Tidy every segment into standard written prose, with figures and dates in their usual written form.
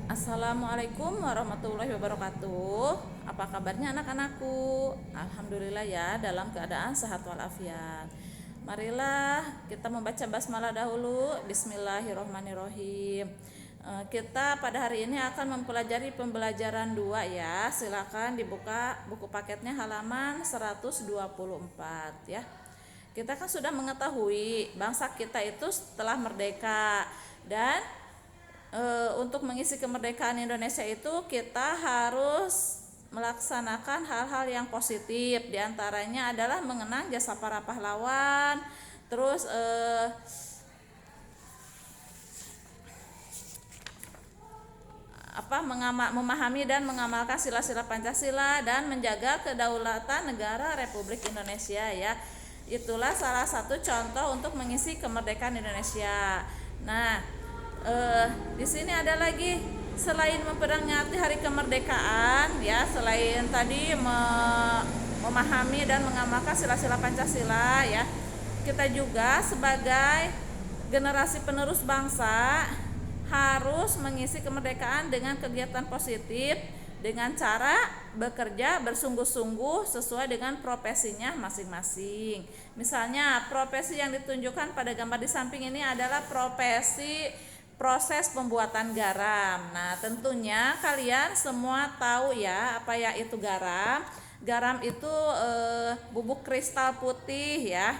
Assalamualaikum warahmatullahi wabarakatuh. Apa kabarnya anak-anakku? Alhamdulillah ya, dalam keadaan sehat walafiat. Marilah kita membaca basmalah dahulu. Bismillahirrohmanirrohim. Kita pada hari ini akan mempelajari pembelajaran 2 ya. Silakan dibuka buku paketnya halaman 124 ya. Kita kan sudah mengetahui bangsa kita itu setelah merdeka, dan untuk mengisi kemerdekaan Indonesia itu kita harus melaksanakan hal-hal yang positif. Di antaranya adalah mengenang jasa para pahlawan, terus memahami dan mengamalkan sila-sila Pancasila dan menjaga kedaulatan negara Republik Indonesia ya. Itulah salah satu contoh untuk mengisi kemerdekaan Indonesia. Nah, di sini ada lagi, selain memperingati hari kemerdekaan ya, selain tadi memahami dan mengamalkan sila-sila Pancasila ya, kita juga sebagai generasi penerus bangsa harus mengisi kemerdekaan dengan kegiatan positif dengan cara bekerja bersungguh-sungguh sesuai dengan profesinya masing-masing. Misalnya profesi yang ditunjukkan pada gambar di samping ini adalah profesi proses pembuatan garam. Nah, tentunya kalian semua tahu ya apa ya itu garam. Garam itu bubuk kristal putih ya,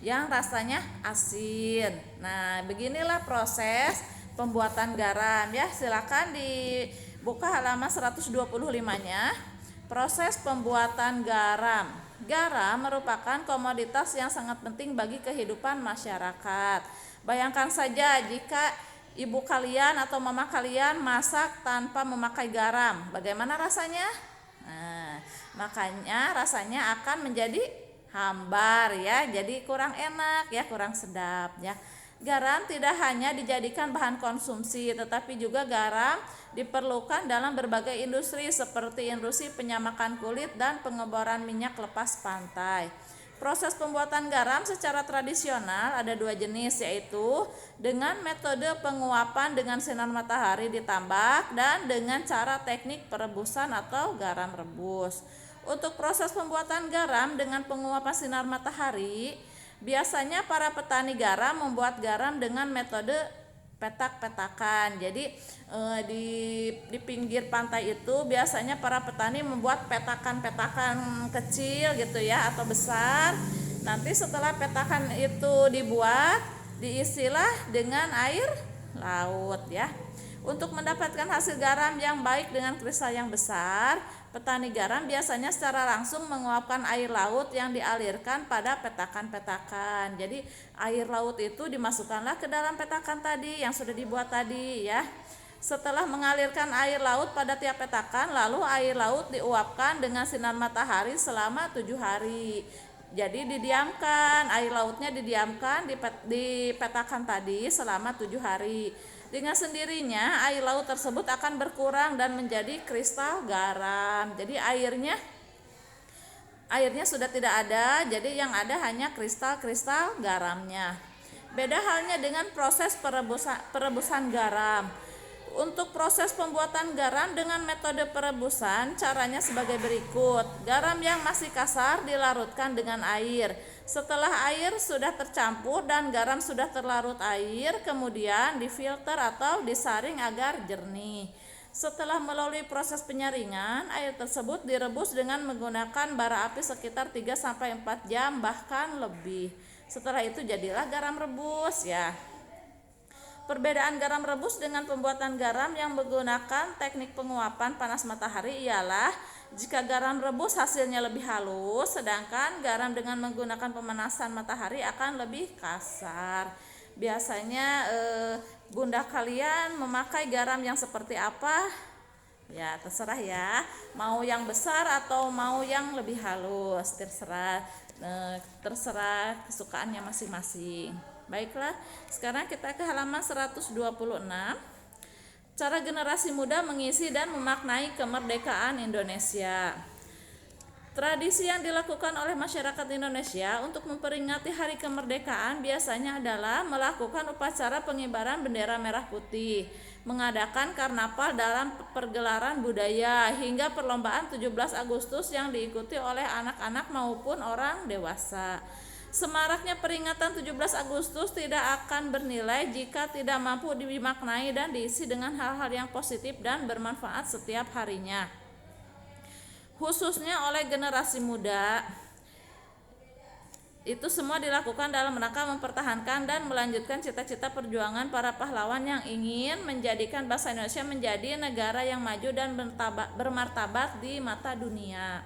yang rasanya asin. Nah, beginilah proses pembuatan garam ya. Silakan dibuka halaman 125-nya. Proses pembuatan garam. Garam merupakan komoditas yang sangat penting bagi kehidupan masyarakat. Bayangkan saja jika ibu kalian atau mama kalian masak tanpa memakai garam, bagaimana rasanya? Nah, makanya rasanya akan menjadi hambar ya, jadi kurang enak ya, kurang sedap ya. Garam tidak hanya dijadikan bahan konsumsi, tetapi juga garam diperlukan dalam berbagai industri seperti industri penyamakan kulit dan pengeboran minyak lepas pantai. Proses pembuatan garam secara tradisional ada 2 jenis, yaitu dengan metode penguapan dengan sinar matahari di tambak dan dengan cara teknik perebusan atau garam rebus. Untuk proses pembuatan garam dengan penguapan sinar matahari, biasanya para petani garam membuat garam dengan metode petak-petakan. Jadi di pinggir pantai itu biasanya para petani membuat petakan-petakan kecil gitu ya, atau besar. Nanti setelah petakan itu dibuat, diisilah dengan air laut ya. Untuk mendapatkan hasil garam yang baik dengan kristal yang besar, petani garam biasanya secara langsung menguapkan air laut yang dialirkan pada petakan-petakan. Jadi air laut itu dimasukkanlah ke dalam petakan tadi yang sudah dibuat tadi ya. Setelah mengalirkan air laut pada tiap petakan, lalu air laut diuapkan dengan sinar matahari selama 7 hari. Jadi didiamkan, air lautnya didiamkan di petakan tadi selama 7 hari. Dengan sendirinya air laut tersebut akan berkurang dan menjadi kristal garam. Jadi airnya sudah tidak ada, jadi yang ada hanya kristal-kristal garamnya. Beda halnya dengan proses perebusan garam. Untuk proses pembuatan garam dengan metode perebusan, caranya sebagai berikut. Garam yang masih kasar dilarutkan dengan air. Setelah air sudah tercampur dan garam sudah terlarut air, kemudian difilter atau disaring agar jernih. Setelah melalui proses penyaringan, air tersebut direbus dengan menggunakan bara api sekitar 3-4 jam bahkan lebih. Setelah itu jadilah garam rebus ya. Perbedaan garam rebus dengan pembuatan garam yang menggunakan teknik penguapan panas matahari ialah jika garam rebus hasilnya lebih halus, sedangkan garam dengan menggunakan pemanasan matahari akan lebih kasar. Biasanya bunda kalian memakai garam yang seperti apa? Ya terserah ya, mau yang besar atau mau yang lebih halus, terserah kesukaannya masing-masing. Baiklah, sekarang kita ke halaman 126. Cara generasi muda mengisi dan memaknai kemerdekaan Indonesia. Tradisi yang dilakukan oleh masyarakat Indonesia untuk memperingati hari kemerdekaan biasanya adalah melakukan upacara pengibaran bendera merah putih, mengadakan karnaval dalam pergelaran budaya, hingga perlombaan 17 Agustus yang diikuti oleh anak-anak maupun orang dewasa. Semaraknya peringatan 17 Agustus tidak akan bernilai jika tidak mampu dimaknai dan diisi dengan hal-hal yang positif dan bermanfaat setiap harinya, khususnya oleh generasi muda. Itu semua dilakukan dalam rangka mempertahankan dan melanjutkan cita-cita perjuangan para pahlawan yang ingin menjadikan bangsa Indonesia menjadi negara yang maju dan bermartabat di mata dunia.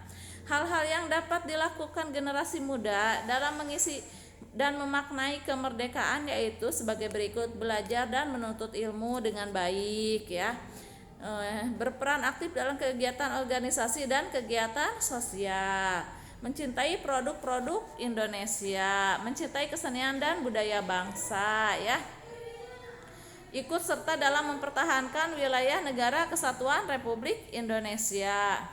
Hal-hal yang dapat dilakukan generasi muda dalam mengisi dan memaknai kemerdekaan yaitu sebagai berikut: belajar dan menuntut ilmu dengan baik, ya, berperan aktif dalam kegiatan organisasi dan kegiatan sosial, mencintai produk-produk Indonesia, mencintai kesenian dan budaya bangsa, ya, ikut serta dalam mempertahankan wilayah negara kesatuan Republik Indonesia,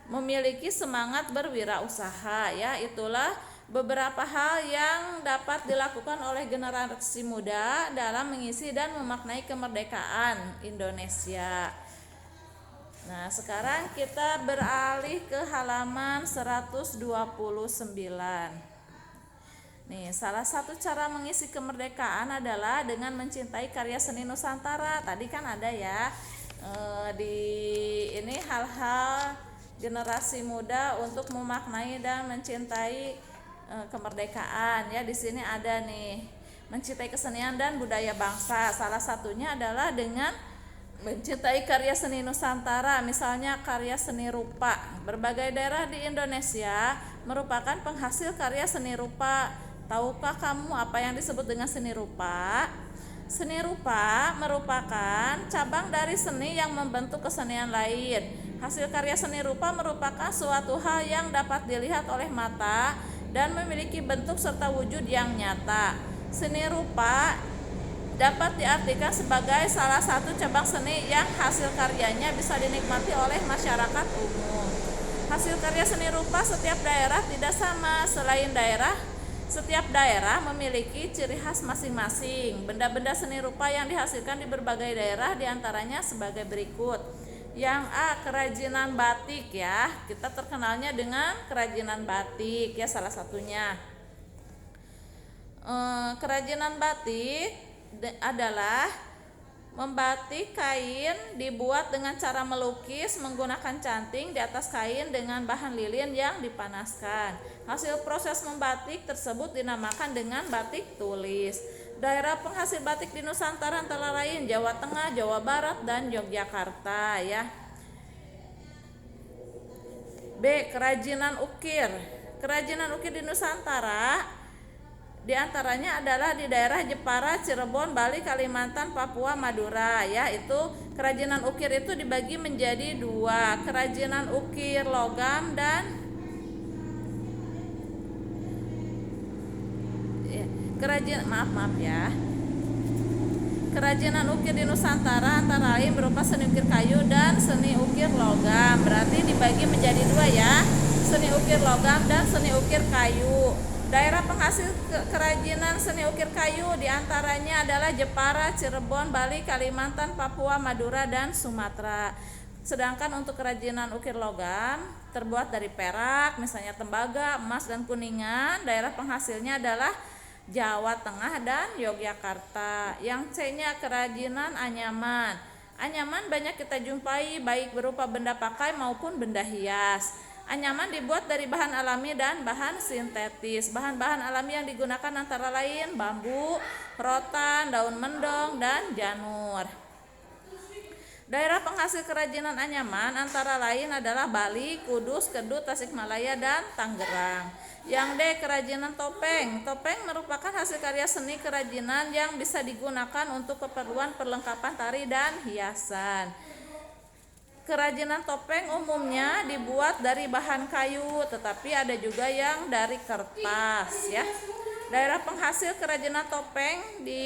memiliki semangat berwirausaha, ya. Itulah beberapa hal yang dapat dilakukan oleh generasi muda dalam mengisi dan memaknai kemerdekaan Indonesia. Nah, sekarang kita beralih ke halaman 129. Nih, salah satu cara mengisi kemerdekaan adalah dengan mencintai karya seni Nusantara. Tadi kan ada ya di ini hal-hal generasi muda untuk memaknai dan mencintai kemerdekaan, ya. Di sini ada nih, mencintai kesenian dan budaya bangsa. Salah satunya adalah dengan mencintai karya seni Nusantara, misalnya karya seni rupa. Berbagai daerah di Indonesia merupakan penghasil karya seni rupa. Tahukah kamu apa yang disebut dengan seni rupa? Seni rupa merupakan cabang dari seni yang membentuk kesenian lain. Hasil karya seni rupa merupakan suatu hal yang dapat dilihat oleh mata dan memiliki bentuk serta wujud yang nyata. Seni rupa dapat diartikan sebagai salah satu cabang seni yang hasil karyanya bisa dinikmati oleh masyarakat umum. Hasil karya seni rupa setiap daerah tidak sama. Setiap daerah memiliki ciri khas masing-masing. Benda-benda seni rupa yang dihasilkan di berbagai daerah diantaranya sebagai berikut. Yang A, kerajinan batik, ya. Kita terkenalnya dengan kerajinan batik, ya, salah satunya. Kerajinan batik adalah membatik kain dibuat dengan cara melukis menggunakan canting di atas kain dengan bahan lilin yang dipanaskan. Hasil proses membatik tersebut dinamakan dengan batik tulis. Daerah penghasil batik di Nusantara antara lain Jawa Tengah, Jawa Barat, dan Yogyakarta, ya. B, kerajinan ukir. Kerajinan ukir di Nusantara di antaranya adalah di daerah Jepara, Cirebon, Bali, Kalimantan, Papua, Madura, ya. Itu kerajinan ukir itu dibagi menjadi dua, kerajinan ukir logam dan kerajinan ukir di Nusantara antara lain berupa seni ukir kayu dan seni ukir logam. Berarti dibagi menjadi dua, ya, seni ukir logam dan seni ukir kayu. Daerah penghasil kerajinan seni ukir kayu diantaranya adalah Jepara, Cirebon, Bali, Kalimantan, Papua, Madura, dan Sumatera. Sedangkan untuk kerajinan ukir logam terbuat dari perak, misalnya tembaga, emas, dan kuningan. Daerah penghasilnya adalah Jawa Tengah dan Yogyakarta. Yang C-nya kerajinan anyaman. Anyaman banyak kita jumpai baik berupa benda pakai maupun benda hias. Anyaman dibuat dari bahan alami dan bahan sintetis. Bahan-bahan alami yang digunakan antara lain bambu, rotan, daun mendong, dan janur. Daerah penghasil kerajinan anyaman antara lain adalah Bali, Kudus, Kedut, Tasikmalaya, dan Tangerang. Yang D, kerajinan topeng. Topeng merupakan hasil karya seni kerajinan yang bisa digunakan untuk keperluan perlengkapan tari dan hiasan. Kerajinan topeng umumnya dibuat dari bahan kayu, tetapi ada juga yang dari kertas, ya. Daerah penghasil kerajinan topeng di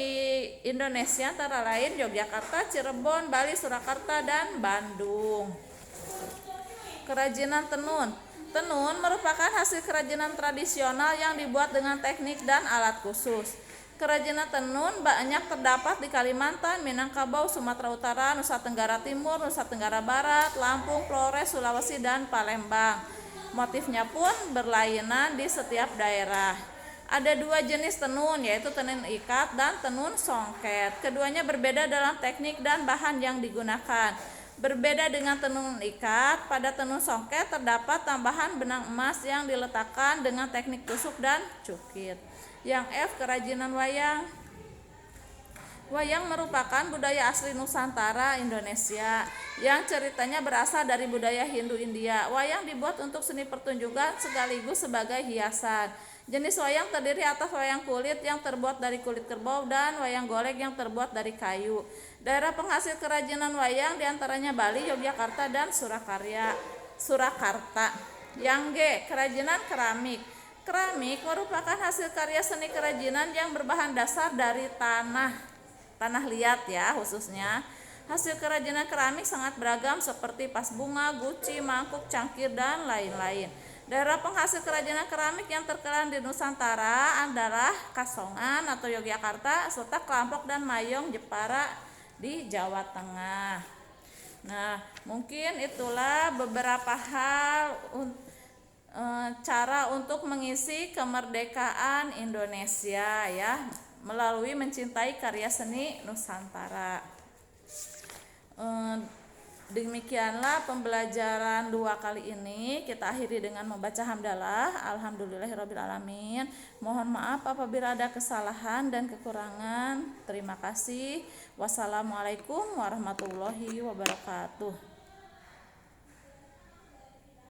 Indonesia antara lain Yogyakarta, Cirebon, Bali, Surakarta, dan Bandung. Kerajinan tenun. Tenun merupakan hasil kerajinan tradisional yang dibuat dengan teknik dan alat khusus. Kerajinan tenun banyak terdapat di Kalimantan, Minangkabau, Sumatera Utara, Nusa Tenggara Timur, Nusa Tenggara Barat, Lampung, Flores, Sulawesi, dan Palembang. Motifnya pun berlainan di setiap daerah. Ada dua jenis tenun, yaitu tenun ikat dan tenun songket. Keduanya berbeda dalam teknik dan bahan yang digunakan. Berbeda dengan tenun ikat, pada tenun songket terdapat tambahan benang emas yang diletakkan dengan teknik tusuk dan cukit. Yang F, kerajinan wayang. Wayang merupakan budaya asli Nusantara, Indonesia, yang ceritanya berasal dari budaya Hindu-India. Wayang dibuat untuk seni pertunjukan sekaligus sebagai hiasan. Jenis wayang terdiri atas wayang kulit yang terbuat dari kulit kerbau dan wayang golek yang terbuat dari kayu. Daerah penghasil kerajinan wayang diantaranya Bali, Yogyakarta, dan Surakarta. Yang G, kerajinan keramik. Keramik merupakan hasil karya seni kerajinan yang berbahan dasar dari tanah liat ya khususnya. Hasil kerajinan keramik sangat beragam seperti vas bunga, guci, mangkuk, cangkir, dan lain-lain. Daerah penghasil kerajinan keramik yang terkenal di Nusantara adalah Kasongan atau Yogyakarta, serta Kelampok dan Mayong Jepara di Jawa Tengah. Nah, mungkin itulah beberapa hal cara untuk mengisi kemerdekaan Indonesia ya, melalui mencintai karya seni Nusantara. Demikianlah pembelajaran 2 kali ini. Kita akhiri dengan membaca hamdalah. Alhamdulillahirrabbilalamin. Mohon maaf apabila ada kesalahan dan kekurangan. Terima kasih. Wassalamualaikum warahmatullahi wabarakatuh.